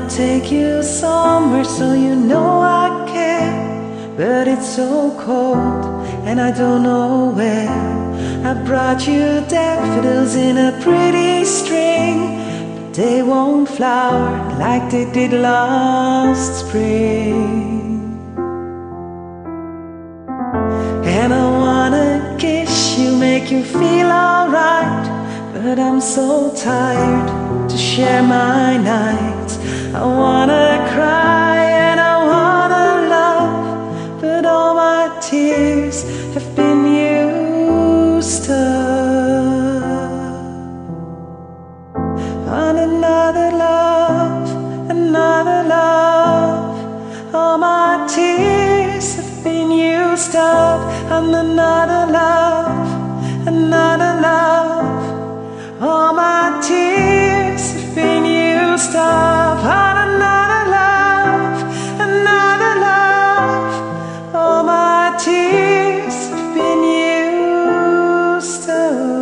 take you somewhere so you know I care. But it's so cold and I don't know where. I brought you daffodils in a pretty string, but they won't flower like they did last spring. And I wanna kiss you, make you feel alright, but I'm so tired to share my nights. I wanna cry and I wanna love, but all my tears have been used up on another love, another love. All my tears have been used up on another love, another love. All my tears have been used up on another love, another love. All my tears have been used up.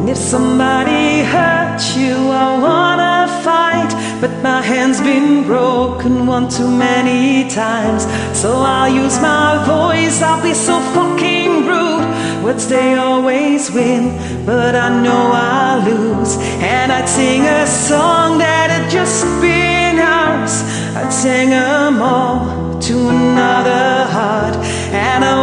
If somebody hurt you, I wanna fight, but my hand's been broken one too many times. So I'll use my voice, I'll be so fucking rude. Words they always win, but I know I'll lose. And I'd sing a song that had just been ours. I'd sing them all to another heart. And I